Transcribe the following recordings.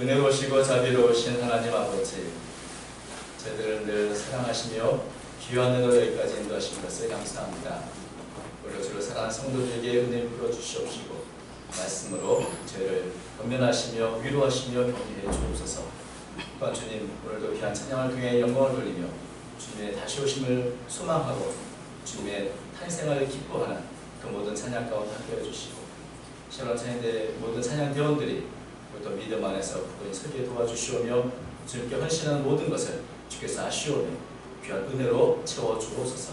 은혜로우시고 자비로우신 하나님 아버지, 저희들을 늘 사랑하시며 귀한 은혜로 여기까지 인도하신 것을 감사합니다. 우리 주를 사랑하는 성도들에게 은혜 풀어주시옵시고 말씀으로 저희를 권면하시며 위로하시며 격려해 주옵소서. 또한 주님, 오늘도 귀한 찬양을 통해 영광을 돌리며 주님의 다시 오심을 소망하고 주님의 탄생을 기뻐하는 그 모든 찬양 가운데 함께해 주시고, 실로 찬양대 모든 찬양 대원들이 또 믿음 안에서 그분이 설계 도와주시오며 주님께 헌신하는 모든 것을 주께서 아시오며 귀한 은혜로 채워주옵소서.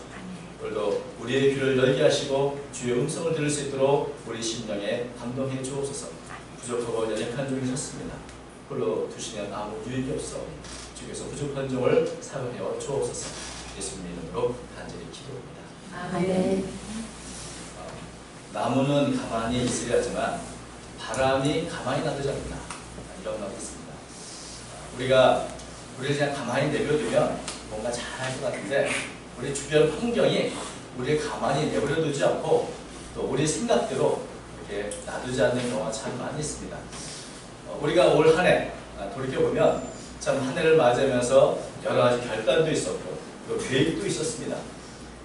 오늘도 우리의 귀를 열게 하시고 주의 음성을 들을 수 있도록 우리 심령에 감동해 주옵소서. 부족하고 연약한 종이 섰습니다. 홀로 두시면 아무 유익이 없사오니 주께서 부족한 종을 사용하여 주옵소서. 예수님 이름으로 간절히 기도합니다. 아멘. 나무는 가만히 있으려 하지만 바람이 가만히 놔두지 않는다, 이런 말이 있습니다. 우리를 그냥 가만히 내버려두면 뭔가 잘할 것 같은데, 우리 주변 환경이 우리를 가만히 내버려두지 않고 또 우리 생각대로 이렇게 놔두지 않는 경우가 참 많이 있습니다. 우리가 올 한 해 돌이켜보면 참 한 해를 맞이하면서 여러 가지 결단도 있었고 또 계획도 있었습니다.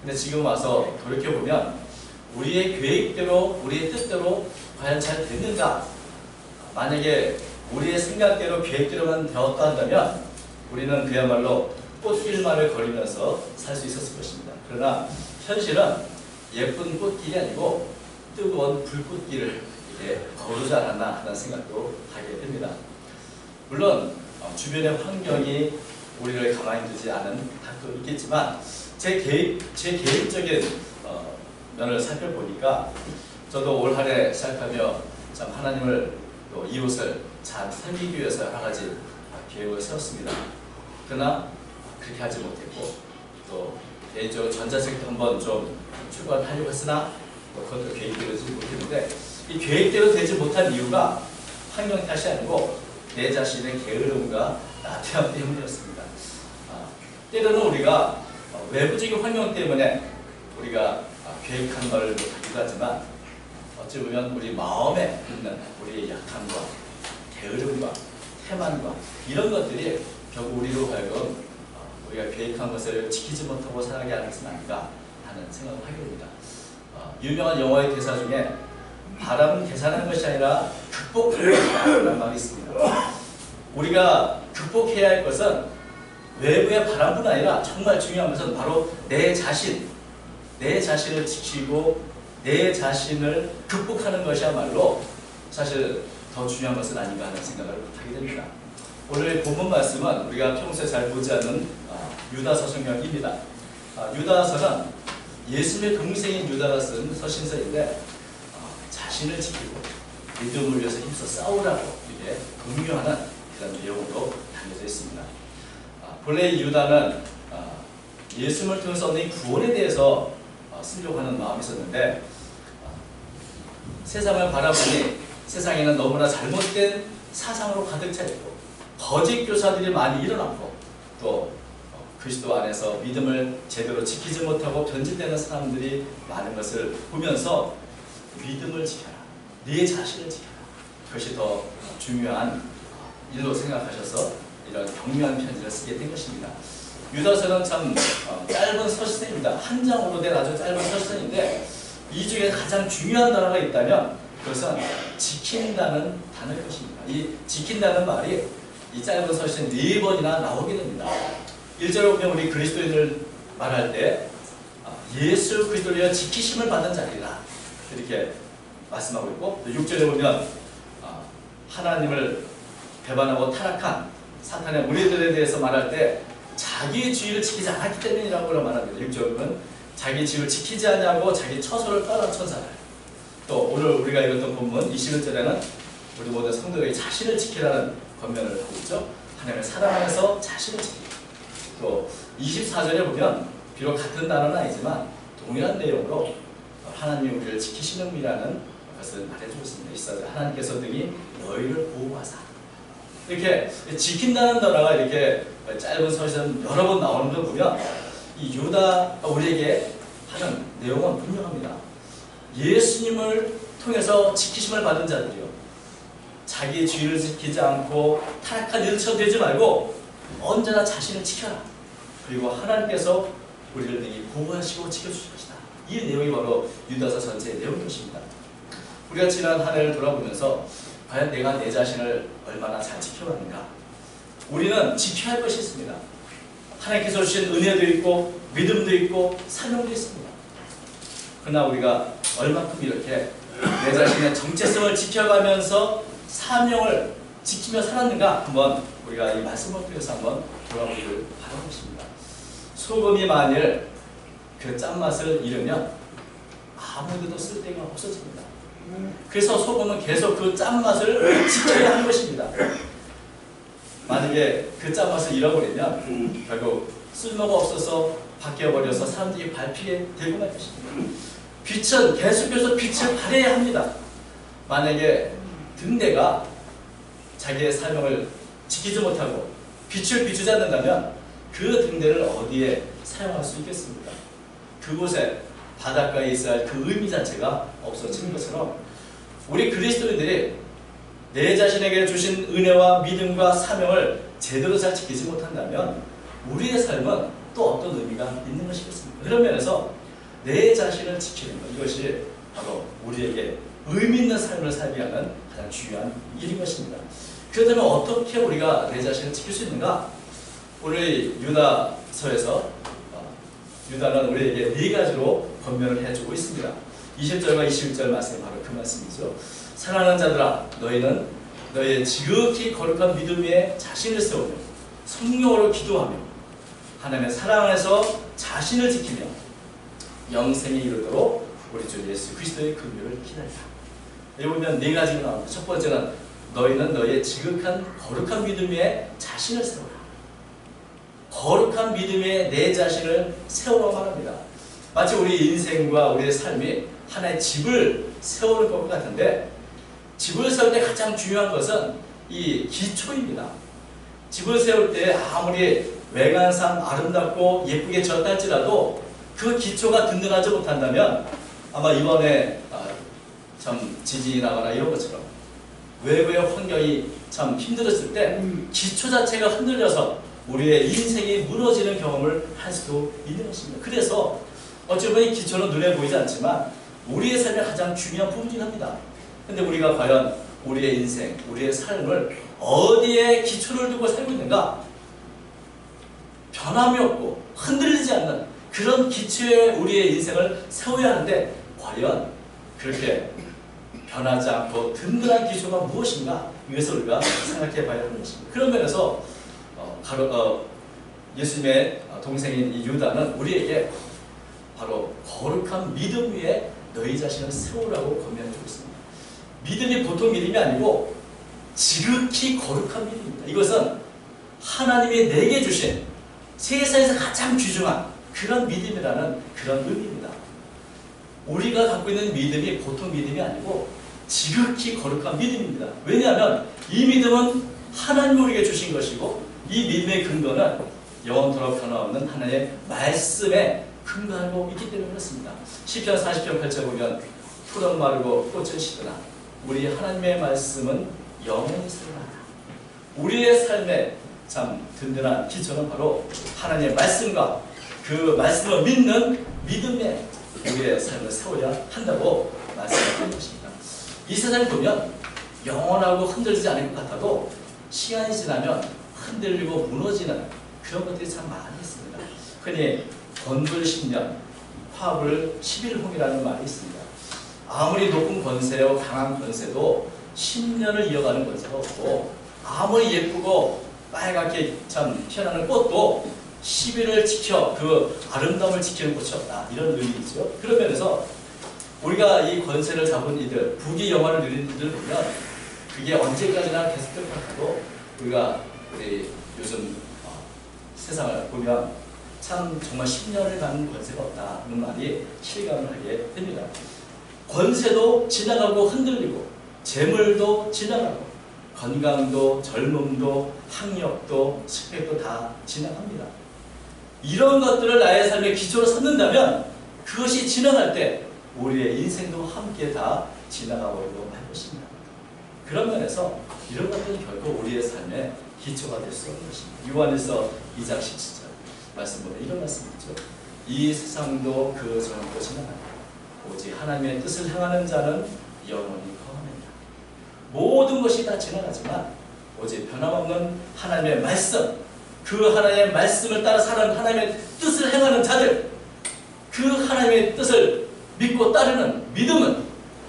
근데 지금 와서 돌이켜보면 우리의 계획대로, 우리의 뜻대로 과연 잘 됐는가? 만약에 우리의 생각대로, 계획대로만 되었다 한다면 우리는 그야말로 꽃길만을 걸으면서 살 수 있었을 것입니다. 그러나 현실은 예쁜 꽃길이 아니고 뜨거운 불꽃길을 이렇게 걸으지 않았나 하는 생각도 하게 됩니다. 물론 주변의 환경이 우리를 가만히 두지 않은 탓도 있겠지만 제 개인적인 면을 살펴보니까 저도 올 한 해 시작하며 참 하나님을 또 이웃을 잘 살리기 위해서 여러 가지 계획을 세웠습니다. 그러나 그렇게 하지 못했고 또 개인적으로 전자책도 한번 좀 출간하려고 했으나 또 그것도 계획대로 되지 못했는데, 이 계획대로 되지 못한 이유가 환경 탓이 아니고 내 자신의 게으름과 나태함 때문이었습니다. 때로는 우리가 외부적인 환경 때문에 우리가 계획한 말을 못하기도 하지만 어찌 보면 우리 마음에 있는 우리의 약함과 게으름과 태만과 이런 것들이 결국 우리로 하여금 우리가 계획한 것을 지키지 못하고 살아가게 하는 것은 아닌가 하는 생각을 하게 됩니다. 유명한 영화의 대사 중에 바람은 계산하는 것이 아니라 극복하는 것이라는 말이 있습니다. 우리가 극복해야 할 것은 외부의 바람뿐 아니라 정말 중요한 것은 바로 내 자신을 지키고 내 자신을 극복하는 것이야말로 사실 더 중요한 것은 아닌가 하는 생각을 하게 됩니다. 오늘 본문 말씀은 우리가 평소에 잘 보지 않는 유다서 성경입니다. 유다서는 예수님의 동생인 유다가 쓴 서신서인데 자신을 지키고 믿음을 위해서 힘써 싸우라고 이렇게 독려하는 그런 내용으로 담겨져 있습니다. 본래 유다는 예수님을 통해서 얻는 구원에 대해서 쓰려고 하는 마음이 있었는데, 세상을 바라보니 세상에는 너무나 잘못된 사상으로 가득 차 있고 거짓 교사들이 많이 일어났고 또 그리스도 안에서 믿음을 제대로 지키지 못하고 변질되는 사람들이 많은 것을 보면서 믿음을 지켜라, 네 자신을 지켜라, 그것이 더 중요한 일로 생각하셔서 이런 격려한 편지를 쓰게 된 것입니다. 유다서는 참 짧은 서신입니다. 한 장으로 된 아주 짧은 서신인데 이 중에 가장 중요한 단어가 있다면 그것은 지킨다는 단어일 것입니다. 이 지킨다는 말이 이 짧은 서신 4번이나 나오게 됩니다. 1절에 보면 우리 그리스도인을 말할 때 예수 그리스도를 위하여 지키심을 받는 자리라 이렇게 말씀하고 있고, 6절에 보면 하나님을 배반하고 타락한 사탄의 무리들에 대해서 말할 때 자기의 지위를 지키지 않았기 때문이라고 말합니다. 6절은 자기 지위를 지키지 않냐고 자기 처소를 떠난 천사를. 또 오늘 우리가 읽었던 본문 21절에는 우리 모든 성도들이 자신을 지키라는 권면을 하고 있죠. 하나님을 사랑하면서 자신을 지키고, 또 24절에 보면 비록 같은 단어는 아니지만 동일한 내용으로 하나님이 우리를 지키시는 이라는 것을 말해주고 있습니다. 24절 하나님께서 등이 너희를 보호하사, 이렇게 지킨다는 단어가 이렇게 짧은 서신 여러 번 나오는 걸 보면 이 유다가 우리에게 하는 내용은 분명합니다. 예수님을 통해서 지키심을 받은 자들이요, 자기 주의를 지키지 않고 타락한 일처럼 되지 말고 언제나 자신을 지켜라. 그리고 하나님께서 우리를 능히 보호하시고 지켜주실 것이다. 이 내용이 바로 유다서 전체의 내용인 것입니다. 우리가 지난 한 해를 돌아보면서 과연 내가 내 자신을 얼마나 잘 지켜왔는가? 우리는 지켜야 할 것이 있습니다. 하나님께서 주신 은혜도 있고 믿음도 있고 사명도 있습니다. 그러나 우리가 얼마큼 이렇게 내 자신의 정체성을 지켜가면서 사명을 지키며 살았는가? 한번 우리가 이 말씀을 통해서 한번 돌아보기를 바라는 것입니다. 소금이 만일 그 짠맛을 잃으면 아무데도 쓸데가 없어집니다. 그래서 소금은 계속 그 짠맛을 지켜야 하는 것입니다. 만약에 그 짠맛을 잃어버리면 결국 쓸모가 없어서 바뀌어버려서 사람들이 밟히게 되고 말 것입니다. 빛은 계속해서 빛을 발해야 합니다. 만약에 등대가 자기의 사명을 지키지 못하고 빛을 비추지 않는다면 그 등대를 어디에 사용할 수 있겠습니까? 그곳에 바닷가에 있어야 할 그 의미 자체가 없어지는 것처럼 우리 그리스도인들이 내 자신에게 주신 은혜와 믿음과 사명을 제대로 잘 지키지 못한다면 우리의 삶은 또 어떤 의미가 있는 것이겠습니까? 그런 면에서 내 자신을 지키는 것, 이것이 바로 우리에게 의미 있는 삶을 살게 하는 가장 중요한 일인 것입니다. 그렇다면 어떻게 우리가 내 자신을 지킬 수 있는가? 오늘 유다서에서 유다는 우리에게 네 가지로 권면을 해주고 있습니다. 20절과 21절 말씀이 바로 그 말씀이죠. 사랑하는 자들아, 너희는 너희의 지극히 거룩한 믿음 위에 자신을 세우며 성령으로 기도하며 하나님의 사랑 안에서 자신을 지키며 영생에 이르도록 우리 주 예수 그리스도의 긍휼을 기다리라. 여기 보면 네 가지가 나옵니다. 첫 번째는 너희는 너희의 지극한 거룩한 믿음 위에 자신을 세우라. 거룩한 믿음 위에 내 자신을 세우라고 말합니다. 마치 우리 인생과 우리의 삶이 하나의 집을 세우는 것 같은데, 집을 세울 때 가장 중요한 것은 이 기초입니다. 집을 세울 때 아무리 외관상 아름답고 예쁘게 지었다 할지라도 그 기초가 든든하지 못한다면 아마 이번에 참 지진이 나거나 이런 것처럼 외부의 환경이 참 힘들었을 때 기초 자체가 흔들려서 우리의 인생이 무너지는 경험을 할 수도 있는 것입니다. 그래서 어찌 보면 기초는 눈에 보이지 않지만 우리의 삶의 가장 중요한 부분이긴 합니다. 근데 우리가 과연 우리의 인생, 우리의 삶을 어디에 기초를 두고 살고 있는가? 변함이 없고 흔들리지 않는 그런 기초에 우리의 인생을 세워야 하는데 과연 그렇게 변하지 않고 든든한 기초가 무엇인가? 이것을 우리가 생각해 봐야 하는 것입니다. 그런 면에서 예수님의 동생인 이 유다는 우리에게 바로 거룩한 믿음 위에 너희 자신을 세우라고 권면해주고 있습니다. 믿음이 보통 믿음이 아니고 지극히 거룩한 믿음입니다. 이것은 하나님이 내게 주신 세상에서 가장 귀중한 그런 믿음이라는 그런 의미입니다. 우리가 갖고 있는 믿음이 보통 믿음이 아니고 지극히 거룩한 믿음입니다. 왜냐하면 이 믿음은 하나님이 우리에게 주신 것이고 이 믿음의 근거는 영원토록 변화없는 하나님의 말씀에 근거하고 있기 때문에 그렇습니다. 시편 40편 8절 보면 푸른 마르고 꽃은 시드나 우리 하나님의 말씀은 영원히 살아나라. 우리의 삶의 참 든든한 기초는 바로 하나님의 말씀과 그 말씀을 믿는 믿음에 우리의 삶을 세워야 한다고 말씀하는 것입니다. 이 세상을 보면 영원하고 흔들리지 않을 것 같아도 시간이 지나면 흔들리고 무너지는 그런 것들이 참 많이 있습니다. 흔히 권불 10년, 화불 11홍이라는 말이 있습니다. 아무리 높은 권세요, 강한 권세도 10년을 이어가는 권세가 없고 아무리 예쁘고 빨갛게 참 피어나는 꽃도 10일을 지켜 그 아름다움을 지키는 꽃이 없다. 이런 의미이죠. 그런 면에서 우리가 이 권세를 잡은 이들, 부귀 영화를 누리는 이들을 보면 그게 언제까지나 계속될 것 같아도 우리가 요즘 세상을 보면 참 정말 10년을 가는 권세가 없다는 말이 실감을 하게 됩니다. 권세도 지나가고 흔들리고 재물도 지나가고 건강도 젊음도 학력도 스펙도 다 지나갑니다. 이런 것들을 나의 삶의 기초로 삼는다면 그것이 지나갈 때 우리의 인생도 함께 다 지나가버리고 말 것입니다. 그런 면에서 이런 것들은 결코 우리의 삶의 기초가 될 수 없는 것입니다. 요한일서 2장 17절 말씀 보면 이런 말씀이 있죠. 이 세상도 그 전도 지나간다. 오직 하나님의 뜻을 행하는 자는 영원히 거하느니라. 모든 것이 다 지나가지만 오직 변함없는 하나님의 말씀, 그 하나님의 말씀을 따라 사는 하나님의 뜻을 행하는 자들, 그 하나님의 뜻을 믿고 따르는 믿음은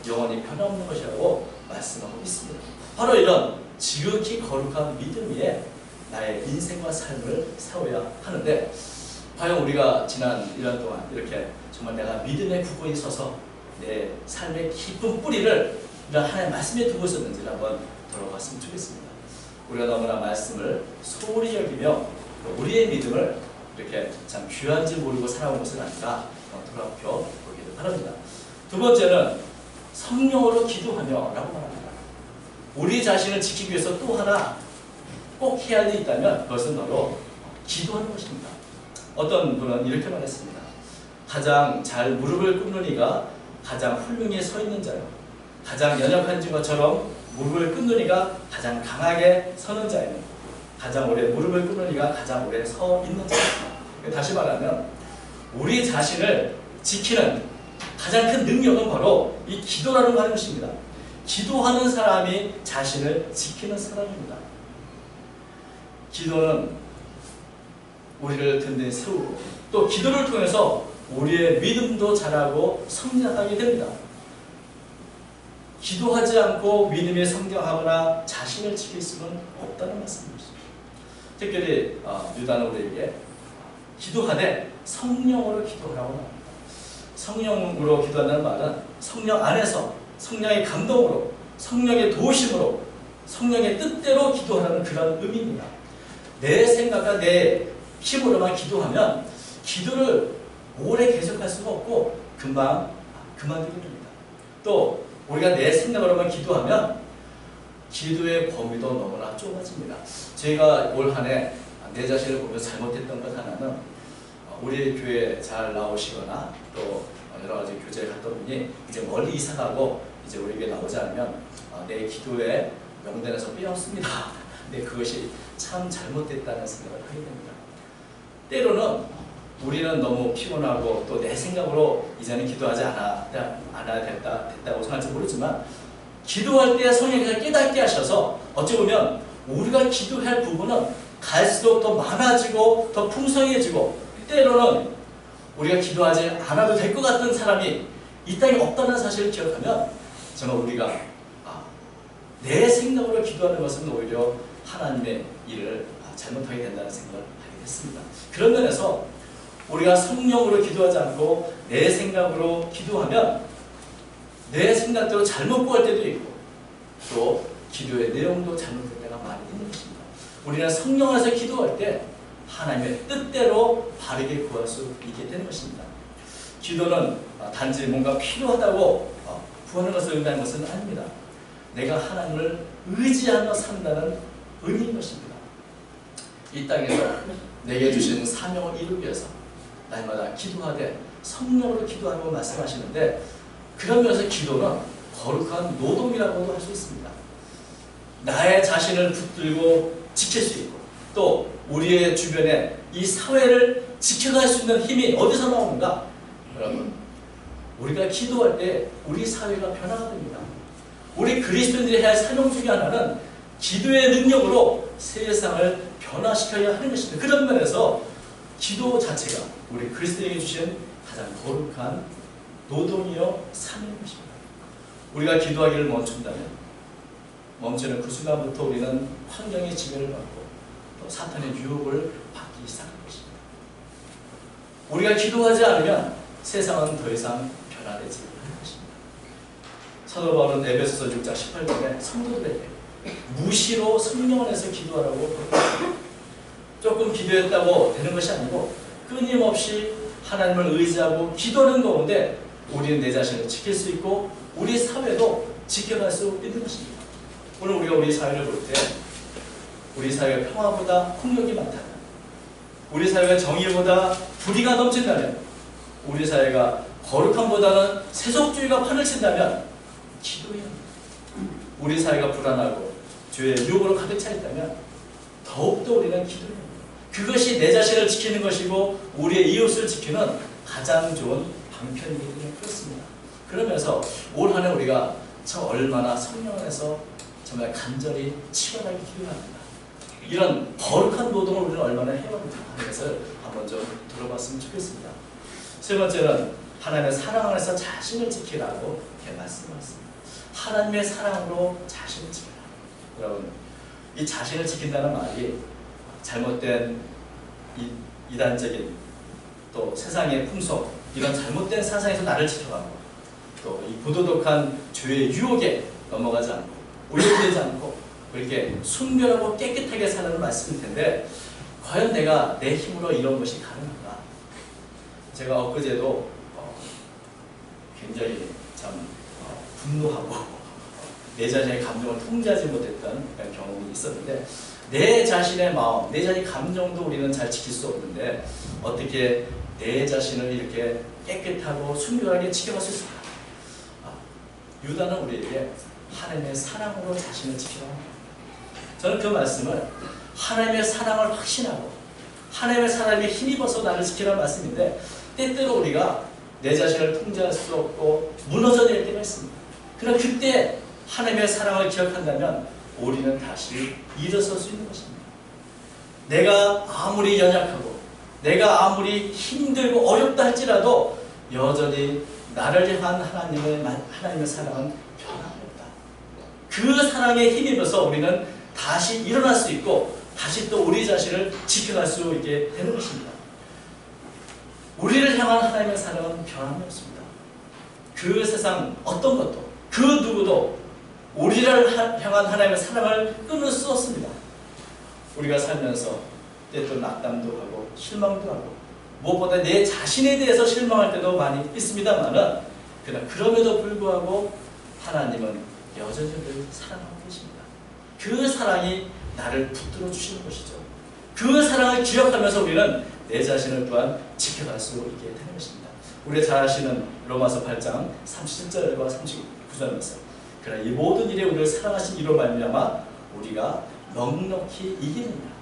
영원히 변함없는 것이라고 말씀하고 있습니다. 바로 이런 지극히 거룩한 믿음 위에 나의 인생과 삶을 세워야 하는데, 과연 우리가 지난 1년 동안 이렇게 정말 내가 믿음의 구고에 서서 내 삶의 깊은 뿌리를 이런 하나님의 말씀에 두고 있었는지를 한번 돌아봤으면 좋겠습니다. 우리가 너무나 말씀을 소홀히 여기며 우리의 믿음을 이렇게 참 귀한 줄 모르고 살아온 것은 아닌가 돌아보기를 바랍니다. 두 번째는 성령으로 기도하며 라고 말합니다. 우리 자신을 지키기 위해서 또 하나 꼭 해야 할 일이 있다면 그것은 바로 기도하는 것입니다. 어떤 분은 이렇게 말했습니다. 가장 잘 무릎을 꿇는 이가 가장 훌륭히 서 있는 자요. 가장 연약한 것처럼 무릎을 꿇는 이가 가장 강하게 서는 자예요. 가장 오래 무릎을 꿇는 이가 가장 오래 서 있는 자예요. 다시 말하면 우리 자신을 지키는 가장 큰 능력은 바로 이 기도라는 것입니다. 기도하는 사람이 자신을 지키는 사람입니다. 기도는 우리를 든든히 세우고 또 기도를 통해서 우리의 믿음도 자라고 성장하게 됩니다. 기도하지 않고 믿음에 성장하거나 자신을 지킬 수는 없다는 말씀입니다. 특별히 유다는 우리에게 기도하되 성령으로 기도하라고 합니다. 성령으로 기도한다는 말은 성령 안에서 성령의 감동으로 성령의 도우심으로 성령의 뜻대로 기도하라는 그런 의미입니다. 내 생각과 내 힘으로만 기도하면 기도를 오래 계속할 수가 없고 금방 그만두게 됩니다. 또 우리가 내 생각으로만 기도하면 기도의 범위도 너무나 좁아집니다. 제가 올 한 해 내 자신을 보면서 잘못했던 것 하나는 우리 교회에 잘 나오시거나 또 여러 가지 교제에 갔던 분이 이제 멀리 이사가고 이제 우리 교회에 나오지 않으면 내 기도의 명단에서 빼앗습니다. 근데 그것이 참 잘못됐다는 생각을 하게 됩니다. 때로는 우리는 너무 피곤하고 또 내 생각으로 이제는 기도하지 않아야 됐다고 생각할지 모르지만 기도할 때 성령께서 깨닫게 하셔서 어찌 보면 우리가 기도할 부분은 갈수록 더 많아지고 더 풍성해지고 때로는 우리가 기도하지 않아도 될 것 같은 사람이 이 땅에 없다는 사실을 기억하면 정말 우리가 내 생각으로 기도하는 것은 오히려 하나님의 일을 잘못하게 된다는 생각을 하게 됐습니다. 그런 면에서 우리가 성령으로 기도하지 않고 내 생각으로 기도하면 내 생각대로 잘못 구할 때도 있고 또 기도의 내용도 잘못될 때가 많이 있는 것입니다. 우리는 성령 안에서 기도할 때 하나님의 뜻대로 바르게 구할 수 있게 되는 것입니다. 기도는 단지 뭔가 필요하다고 구하는 것을 의미하는 것은 아닙니다. 내가 하나님을 의지하며 산다는 의미인 것입니다. 이 땅에서 내게 주신 사명을 이루기 위해서 날마다 기도하되 성령으로 기도하라고 말씀하시는데 그런 면에서 기도는 거룩한 노동이라고도 할 수 있습니다. 나의 자신을 붙들고 지킬 수 있고 또 우리의 주변에 이 사회를 지켜갈 수 있는 힘이 어디서 나오는가? 여러분, 우리가 기도할 때 우리 사회가 변화가 됩니다. 우리 그리스도인들이 해야 할 사명 중에 하나는 기도의 능력으로 세상을 변화시켜야 하는 것입니다. 그런 면에서 기도 자체가 우리 그리스도인에게 주신 가장 거룩한 노동이요 사명인 것입니다. 우리가 기도하기를 멈춘다면 멈추는 그 순간부터 우리는 환경의 지배를 받고 또 사탄의 유혹을 받기 시작하는 것입니다. 우리가 기도하지 않으면 세상은 더 이상 변화되지 않는 것입니다. 사도 바울은 에베소서 6장 18절에 성도들에게 무시로 성령 안에서 기도하라고 조금 기도했다고 되는 것이 아니고 끊임없이 하나님을 의지하고 기도하는 가운데 우리는 내 자신을 지킬 수 있고 우리 사회도 지켜갈 수 있는 것입니다. 오늘 우리가 우리 사회를 볼 때 우리 사회가 평화보다 폭력이 많다면 우리 사회가 정의보다 불의가 넘친다면 우리 사회가 거룩함보다는 세속주의가 판을 친다면 기도해야 합니다. 우리 사회가 불안하고 죄의 유혹으로 가득 차 있다면 더욱더 우리는 기도해야 합니다. 그것이 내 자신을 지키는 것이고 우리의 이웃을 지키는 가장 좋은 방편이기는 그렇습니다. 그러면서 올 한 해 우리가 참 얼마나 성령 안에서 정말 간절히 치열하게 기도합니다. 이런 거룩한 노동을 우리는 얼마나 해야 합니다 하는 것을 한번 좀 들어봤으면 좋겠습니다. 세 번째는 하나님의 사랑 안에서 자신을 지키라고 이렇게 말씀하셨습니다. 하나님의 사랑으로 자신을 지키라. 여러분, 이 자신을 지킨다는 말이 잘못된 이단적인 또 세상의 풍속, 이런 잘못된 사상에서 나를 지켜가고 또 이 부도덕한 죄의 유혹에 넘어가지 않고 오염되지 않고 이렇게 순결하고 깨끗하게 사는 말씀일 텐데 과연 내가 내 힘으로 이런 것이 가능한가? 제가 엊그제도 굉장히 참 분노하고 내 자신의 감정을 통제하지 못했던 경험이 있었는데 내 자신의 마음, 내 자신의 감정도 우리는 잘 지킬 수 없는데 어떻게 내 자신을 이렇게 깨끗하고 순결하게 지켜갈 수 있을까? 유다는 우리에게 하나님의 사랑으로 자신을 지키라고 합니다. 저는 그 말씀을 하나님의 사랑을 확신하고 하나님의 사랑에 힘입어서 나를 지키라는 말씀인데 때때로 우리가 내 자신을 통제할 수 없고 무너져 내릴 때가 있습니다. 그러나 그때 하나님의 사랑을 기억한다면 우리는 다시 일어설 수 있는 것입니다. 내가 아무리 연약하고 내가 아무리 힘들고 어렵다 할지라도 여전히 나를 향한 하나님의 사랑은 변함이 없다. 그 사랑에 힘입어서 우리는 다시 일어날 수 있고 다시 또 우리 자신을 지켜갈 수 있게 되는 것입니다. 우리를 향한 하나님의 사랑은 변함이 없습니다. 그 세상 어떤 것도 그 누구도 우리를 향한 하나님의 사랑을 끊을 수 없습니다. 우리가 살면서 때때로 낙담도 하고 실망도 하고 무엇보다 내 자신에 대해서 실망할 때도 많이 있습니다만은 그러나 그럼에도 불구하고 하나님은 여전히 늘 사랑하고 계십니다. 그 사랑이 나를 붙들어 주시는 것이죠. 그 사랑을 기억하면서 우리는 내 자신을 또한 지켜갈 수 있게 되는 것입니다. 우리 잘 아시는 로마서 8장 37절과 39절 말씀. 그러나 이 모든 일에 우리를 사랑하신 이로 말미암아 우리가 넉넉히 이기느니라.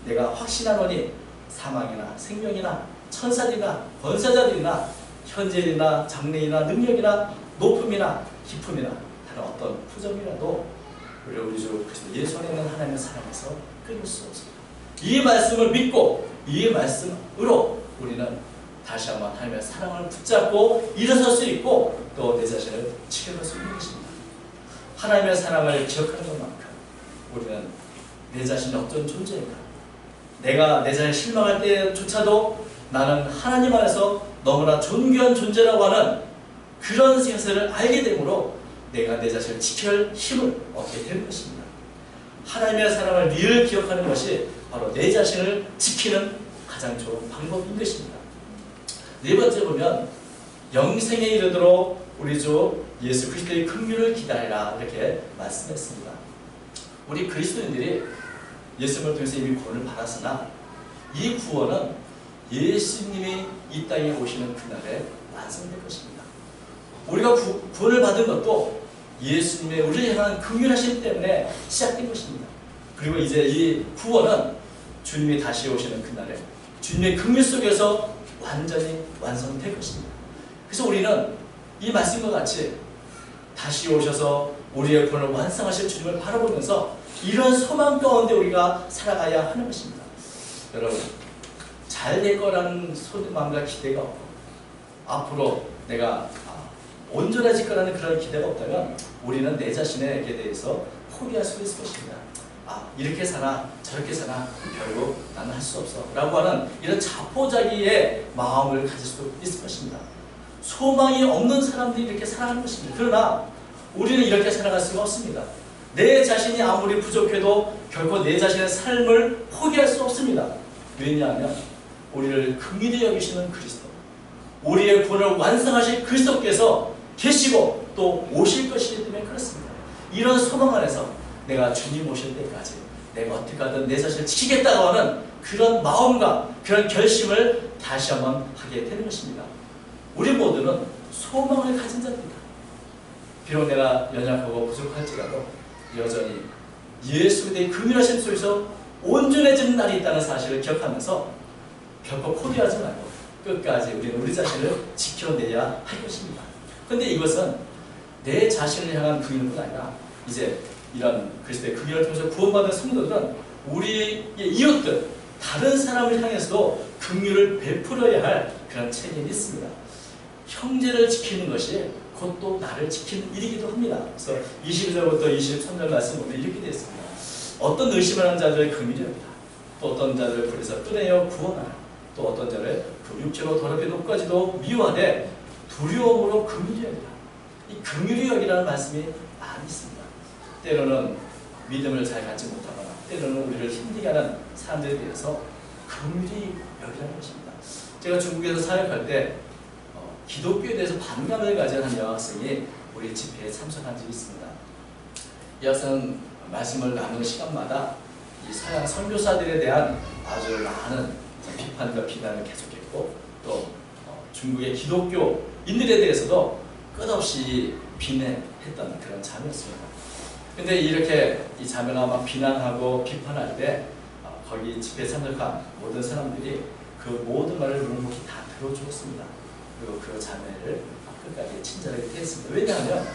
내가 확신하노니 사망이나 생명이나 천사들이나 권세자들이나 현재이나 장래이나 능력이나 높음이나 깊음이나 다른 어떤 부정이라도 우리 주 그리스도 예수 안에 있는 하나님의 사랑에서 끊을 수 없습니다. 이 말씀을 믿고 이 말씀으로 우리는 다시 한번 하나님의 사랑을 붙잡고 일어설 수 있고 또 내 자신을 지켜갈 수 있는 것입니다. 하나님의 사랑을 기억하는 것만큼 우리는 내 자신이 어떤 존재인가, 내가 내 자신을 실망할 때조차도 나는 하나님 안에서 너무나 존귀한 존재라고 하는 그런 사실을 알게 되므로 내가 내 자신을 지킬 힘을 얻게 되는 것입니다. 하나님의 사랑을 늘 기억하는 것이 바로 내 자신을 지키는 가장 좋은 방법인 것입니다. 네 번째 보면 영생에 이르도록 우리 주 예수 그리스도의 긍휼을 기다리라 이렇게 말씀했습니다. 우리 그리스도인들이 예수님을 통해서 이미 구원을 받았으나 이 구원은 예수님이 이 땅에 오시는 그날에 완성될 것입니다. 우리가 구원을 받은 것도 예수님의 우리를 향한 긍휼하심 때문에 시작된 것입니다. 그리고 이제 이 구원은 주님이 다시 오시는 그날에 주님의 긍휼 속에서 완전히 완성될 것입니다. 그래서 우리는 이 말씀과 같이 다시 오셔서 우리의 구원을 완성하실 주님을 바라보면서 이런 소망 가운데 우리가 살아가야 하는 것입니다. 여러분, 잘 될 거라는 소망과 기대가 없고 앞으로 내가 온전해질 거라는 그런 기대가 없다면 우리는 내 자신에게 대해서 포기할 수 있을 것입니다. 이렇게 사나 저렇게 사나 결국 나는 할 수 없어 라고 하는 이런 자포자기의 마음을 가질 수도 있을 것입니다. 소망이 없는 사람들이 이렇게 살아가는 것입니다. 그러나 우리는 이렇게 살아갈 수가 없습니다. 내 자신이 아무리 부족해도 결코 내 자신의 삶을 포기할 수 없습니다. 왜냐하면 우리를 긍휼히 여기시는 그리스도, 우리의 구원을 완성하실 그리스도께서 계시고 또 오실 것이기 때문에 그렇습니다. 이런 소망 안에서 내가 주님 오실 때까지 내가 어떻게 하든 내 자신을 지키겠다고 하는 그런 마음과 그런 결심을 다시 한번 하게 되는 것입니다. 우리 모두는 소망을 가진 자입니다. 비록 내가 연약하고 부족할지라도 여전히 예수 그리스도의 긍휼하심 속에서 온전해지는 날이 있다는 사실을 기억하면서 결코 포기하지 말고 끝까지 우리는 우리 자신을 지켜내야 할 것입니다. 그런데 이것은 내 자신을 향한 긍휼뿐 아니라 이제 이런 그리스도의 긍휼을 통해서 구원받은 성도들은 우리의 이웃들, 다른 사람을 향해서도 긍휼을 베풀어야 할 그런 책임이 있습니다. 형제를 지키는 것이 곧 또 나를 지키는 일이기도 합니다. 그래서 22절부터 23절 말씀 보면 이렇게 되어 있습니다. 어떤 의심하는 자들의 긍휼이 없다. 또 어떤 자들을 불에서 꺼내어 구원하라. 또 어떤 자를 그 육체로 더럽게 높까지도 미워하되 두려움으로 긍휼히 여기라. 이 긍휼히 여기라는 말씀이 많이 있습니다. 때로는 믿음을 잘 갖지 못하거나 때로는 우리를 힘들게 하는 사람들에 대해서 긍휼히 여기라는 것입니다. 제가 중국에서 사역할 때 기독교에 대해서 반감을 가진 한 여학생이 우리 집회에 참석한 적이 있습니다. 이 학생은 말씀을 나누는 시간마다 이 서양 선교사들에 대한 아주 많은 비판과 비난을 계속했고 또 중국의 기독교인들에 대해서도 끝없이 비난했던 그런 자매였습니다. 근데 이렇게 이 자매가 막 비난하고 비판할 때 거기 집회에 참석한 모든 사람들이 그 모든 말을 묵묵히 다 들어주었습니다. 그리고 그 자매를 끝까지 친절하게 대했습니다. 왜냐하면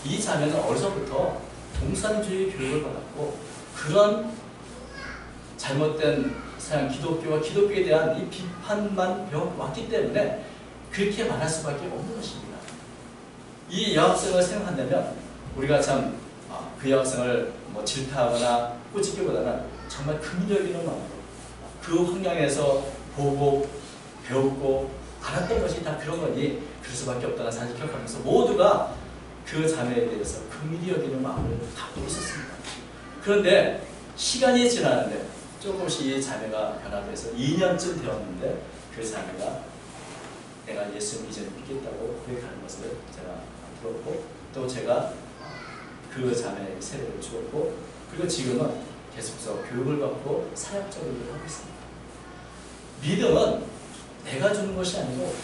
이 자매는 어려서부터 동산주의 교육을 받았고 그런 잘못된 서양 기독교와 기독교에 대한 이 비판만 배워왔기 때문에 그렇게 말할 수밖에 없는 것입니다. 이 여학생을 생각한다면 우리가 참 그 여학생을 뭐 질타하거나 꾸짖기보다는 정말 긍정적인 마음으로 그 환경에서 보고 배웠고 알았던 것이 다 그런 거니 그럴 수밖에 없다는 사실을 기억하면서 모두가 그 자매에 대해서 긍휼히 여기는 마음을 갖고 있었습니다. 그런데 시간이 지나는데 조금씩 이 자매가 변화돼서 2년쯤 되었는데 그 자매가 내가 예수님 이제는 믿겠다고 고백하는 것을 제가 들었고 또 제가 그 자매에게 세례를 주었고 그리고 지금은 계속해서 교육을 받고 사역적으로 하고 있습니다. 믿음은 내가 주는 것이 아니고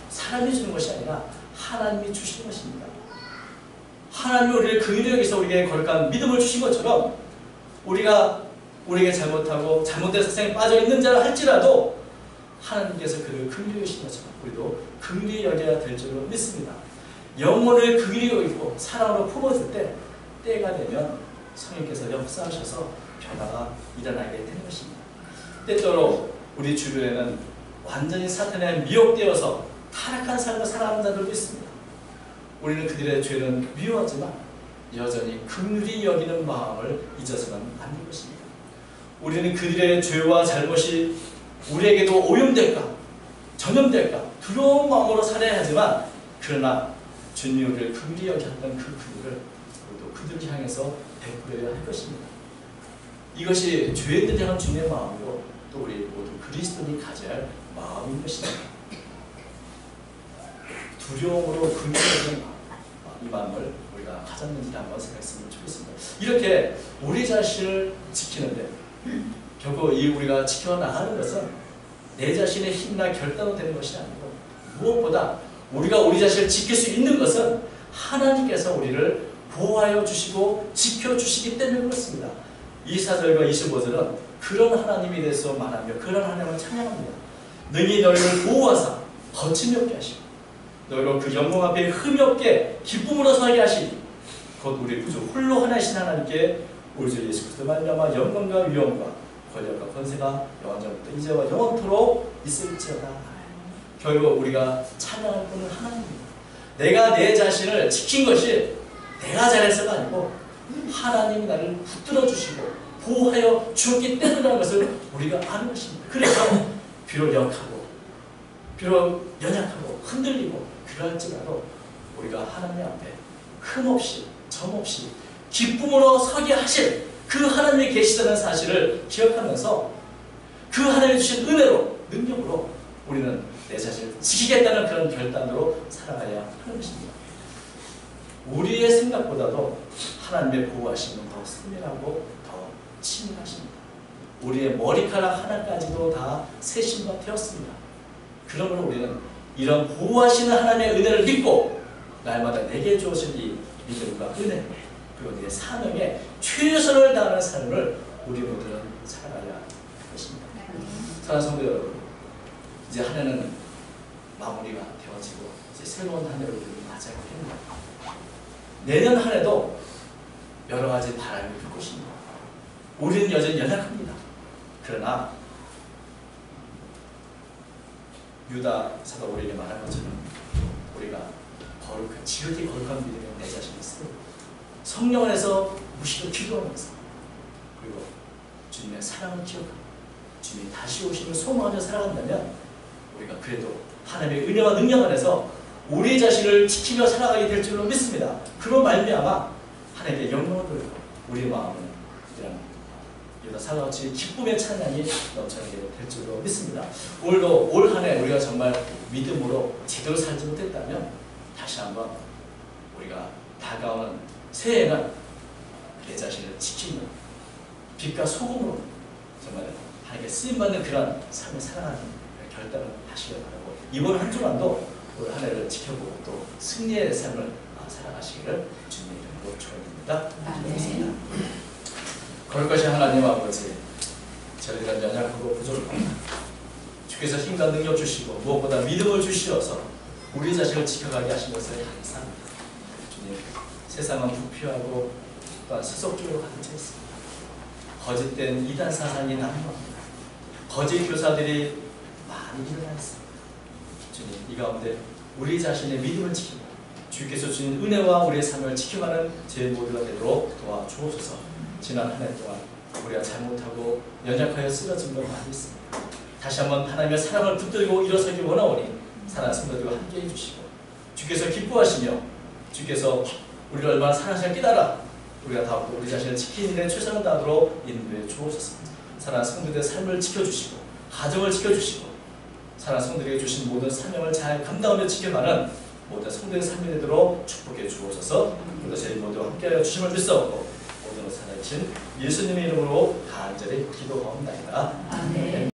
사람이 주는 것이 아니라 하나님이 주시는 것입니다. 하나님이 우리를 긍휼히 여기서 우리에게 거룩한 믿음을 주신 것처럼 우리가 우리에게 잘못하고 잘못된 세상에 빠져있는 자라 할지라도 하나님께서 그를 긍휼히 여기신 것처럼 우리도 긍휼히 여겨야 될 줄로 믿습니다. 영혼을 긍휼히 여기고 사랑으로 품어줄 때가 되면 성령께서 역사하셔서 변화가 일어나게 되는 것입니다. 때때로 우리 주변에는 완전히 사탄에 미혹되어서 타락한 삶을 살아가는 자들도 있습니다. 우리는 그들의 죄는 미워하지만 여전히 긍휼히 여기는 마음을 잊어서는 안 될 것입니다. 우리는 그들의 죄와 잘못이 우리에게도 오염될까 전염될까 두려운 마음으로 살아야 하지만 그러나 주님이 우리를 긍휼히 여겼던 그 긍휼을 우리도 그들을 향해서 베풀어야 할 것입니다. 이것이 죄인들 향한 주님의 마음이고 또 우리 모두 그리스도인이 가져야 할 마음인 것입니다. 두려움으로 긍휼히 마음, 이 마음을 우리가 가졌는지 한번 생각했으면 좋겠습니다. 이렇게 우리 자신을 지키는데 결국 이 우리가 지켜나가는 것은 내 자신의 힘이나 결단으로 되는 것이 아니고 무엇보다 우리가 우리 자신을 지킬 수 있는 것은 하나님께서 우리를 보호하여 주시고 지켜주시기 때문에 그렇습니다. 24절과 25절은 그런 하나님에 대해서 말하며 그런 하나님을 찬양합니다. 능히 너희를 보호하사 거침이 없게 하시고 너희로 그 영광 앞에 흠이 없게 기쁨으로 서게 하시니 곧 우리 구주 홀로 하나이신 하나님께 우리 주 예수 그리스도 말미암아 영광과 위엄과 권력과 권세가 영원전부터 이제와 영원토록 있을지어다. 결국 우리가 찬양할 분은 하나님입니다. 내가 내 자신을 지킨 것이 내가 잘해서가 아니고 하나님이 나를 붙들어 주시고 보호하여 주었기 때문이라는 것을 우리가 아는 것입니다. 그래서 비록 역하고 비록 연약하고 흔들리고 그럴지라도 우리가 하나님 앞에 흠없이 점없이 기쁨으로 서게 하실 그 하나님이 계시다는 사실을 기억하면서 그 하나님이 주신 은혜로 능력으로 우리는 내 자신을 지키겠다는 그런 결단으로 살아가야 하는 것입니다. 우리의 생각보다도 하나님의 보호하심은 더 선명하고 더 친밀하십니다. 우리의 머리카락 하나까지도 다 세심과 되었습니다. 그러므로 우리는 이런 보호하시는 하나님의 은혜를 믿고 날마다 내게 주어진 이 믿음과 은혜 그리고 내 사명에 최선을 다하는 삶을 우리 모두는 살아가야 할 것입니다. 사랑하는 성도 여러분, 이제 한 해는 마무리가 되어지고 이제 새로운 한 해를 우리는 맞이하게 됩니다. 내년 한 해도 여러 가지 바람이 불 것입니다. 우리는 여전히 연약합니다. 그러나 유다 사도 우리에게 말한 것처럼 우리가 거룩한 지극히 거룩한 믿음의 내 자신을 쓰고 성령 안에서 무시로 기도하면서 그리고 주님의 사랑을 기억하고 주님이 다시 오시는 소망하며 살아간다면 우리가 그래도 하나님의 은혜와 능력 안에서 우리 자신을 지키며 살아가게 될 줄로 믿습니다. 그로 말미암아 하나님께 영광을 돌리고 우리 마음은 이런 유다 사도같이 기쁨의 찬양이 넘쳐나게 될 줄로 믿습니다. 오늘도 올 한 해 우리가 정말 믿음으로 제대로 살지 못했다면 다시 한번 우리가 다가오는 새해에는 내 자신을 지키며 빛과 소금으로 정말 하나님께 쓰임받는 그런 삶을 살아가는 결단을 하시길 바라고 이번 한 주간도 올 한 해를 지켜보고 또 승리의 삶을 살아가시기를 주님의 이름으로 축원드립니다. 기도하겠습니다. 거룩하신 하나님 아버지, 저희가 연약하고 부족합니다. 주께서 힘과 능력 주시고 무엇보다 믿음을 주시어서 우리 자신을 지켜가게 하신 것을 감사합니다. 주님, 세상은 부패하고 또한 세속적으로 가득 차 있습니다. 거짓된 이단 사상이 난무합니다. 거짓 교사들이 많이 일어나 있습니다. 주님, 이 가운데 우리 자신의 믿음을 지키고 주께서 주신 은혜와 우리의 삶을 지켜가는 제 모두가 되도록 도와주옵소서. 지난 한 해 동안 우리가 잘못하고 연약하여 쓰러진 것 많이 있습니다. 다시 한번 하나님의 사랑을 붙들고 일어서기 원하오니 사랑하는 성도들과 함께해 주시고 주께서 기뻐하시며 주께서 우리를 얼마나 사랑하시는지 깨달아 우리가 더욱더 우리 자신을 지키는 데 최선을 다하도록 인도해 주옵소서. 사랑하는 성도들의 삶을 지켜주시고 가정을 지켜주시고 사랑하는 성도들에게 주신 모든 사명을 잘 감당하며 지켜가는 모든 성도의 삶이 되도록 축복해 주옵소서. 오늘 저희 모두 함께하여 주심을 믿사오고 모든 살아계신 예수님의 이름으로 간절히 기도하옵나이다. 아멘.